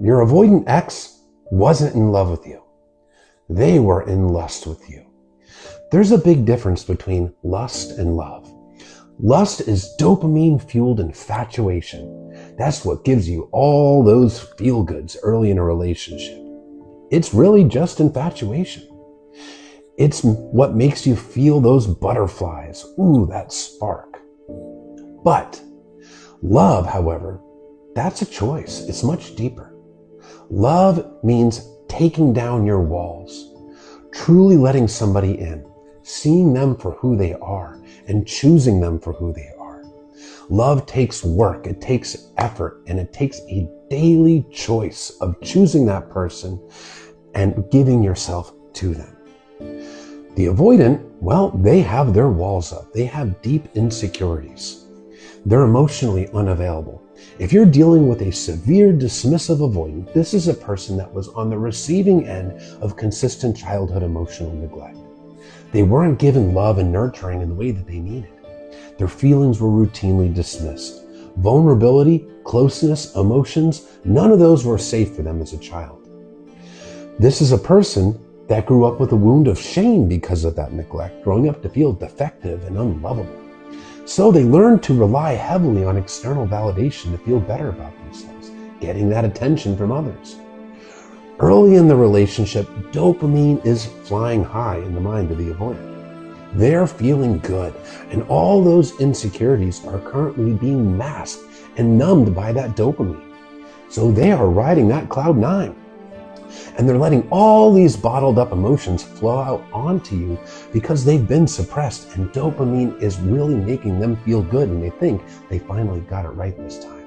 Your avoidant ex wasn't in love with you. They were in lust with you. There's a big difference between lust and love. Lust is dopamine-fueled infatuation. That's what gives you all those feel-goods early in a relationship. It's really just infatuation. It's what makes you feel those butterflies. Ooh, that spark. But love, however, that's a choice. It's much deeper. Love means taking down your walls, truly letting somebody in, seeing them for who they are, and choosing them for who they are. Love takes work, it takes effort, and it takes a daily choice of choosing that person and giving yourself to them. The avoidant, well, they have their walls up. They have deep insecurities. They're emotionally unavailable. If you're dealing with a severe dismissive avoidant, this is a person that was on the receiving end of consistent childhood emotional neglect. They weren't given love and nurturing in the way that they needed. Their feelings were routinely dismissed. Vulnerability, closeness, emotions, none of those were safe for them as a child. This is a person that grew up with a wound of shame because of that neglect, growing up to feel defective and unlovable. So they learned to rely heavily on external validation to feel better about themselves, getting that attention from others. Early in the relationship, dopamine is flying high in the mind of the avoidant. They're feeling good, and all those insecurities are currently being masked and numbed by that dopamine. So they are riding that cloud nine. And they're letting all these bottled up emotions flow out onto you because they've been suppressed, and dopamine is really making them feel good, and they think they finally got it right this time.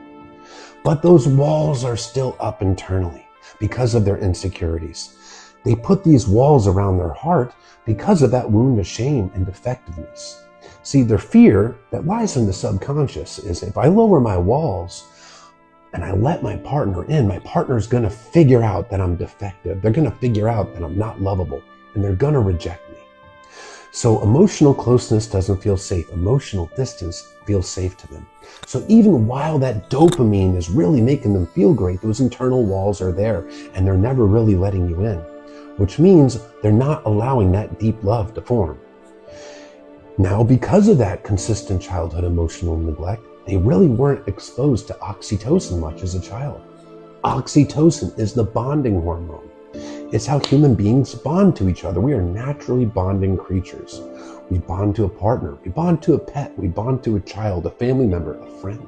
But those walls are still up internally because of their insecurities. They put these walls around their heart because of that wound of shame and defectiveness. See, their fear that lies in the subconscious is, if I lower my walls and I let my partner in, my partner's gonna figure out that I'm defective. They're gonna figure out that I'm not lovable, and they're gonna reject me. So emotional closeness doesn't feel safe. Emotional distance feels safe to them. So even while that dopamine is really making them feel great, those internal walls are there, and they're never really letting you in, which means they're not allowing that deep love to form. Now, because of that consistent childhood emotional neglect, they really weren't exposed to oxytocin much as a child. Oxytocin is the bonding hormone. It's how human beings bond to each other. We are naturally bonding creatures. We bond to a partner, we bond to a pet, we bond to a child, a family member, a friend.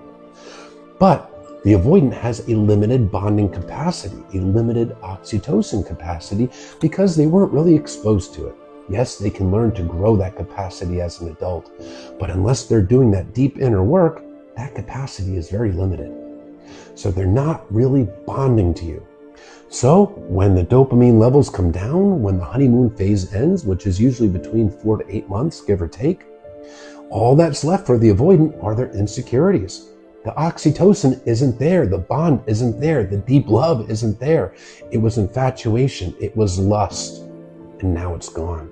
But the avoidant has a limited bonding capacity, a limited oxytocin capacity, because they weren't really exposed to it. Yes, they can learn to grow that capacity as an adult, but unless they're doing that deep inner work, that capacity is very limited. So they're not really bonding to you. So when the dopamine levels come down, when the honeymoon phase ends, which is usually between 4 to 8 months, give or take, all that's left for the avoidant are their insecurities. The oxytocin isn't there, the bond isn't there, the deep love isn't there. It was infatuation, it was lust, and now it's gone.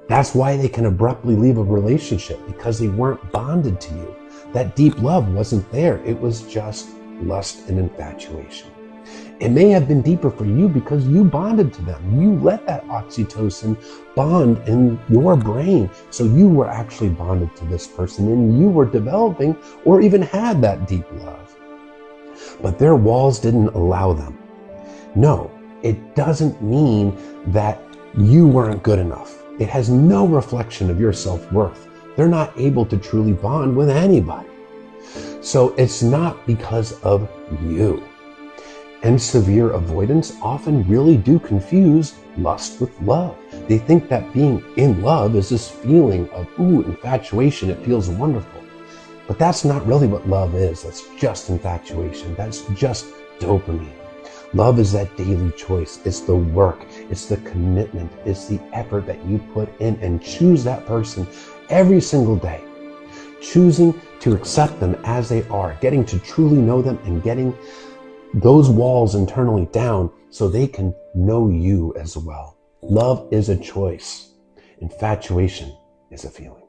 That's why they can abruptly leave a relationship, because they weren't bonded to you. That deep love wasn't there. It was just lust and infatuation. It may have been deeper for you because you bonded to them. You let that oxytocin bond in your brain. So you were actually bonded to this person, and you were developing or even had that deep love. But their walls didn't allow them. No, it doesn't mean that you weren't good enough. It has no reflection of your self-worth. They're not able to truly bond with anybody. So it's not because of you. And severe avoidants often really do confuse lust with love. They think that being in love is this feeling of, ooh, infatuation. It feels wonderful. But that's not really what love is. That's just infatuation. That's just dopamine. Love is that daily choice. It's the work. It's the commitment. It's the effort that you put in and choose that person every single day. Choosing to accept them as they are, getting to truly know them, and getting those walls internally down so they can know you as well. Love is a choice. Infatuation is a feeling.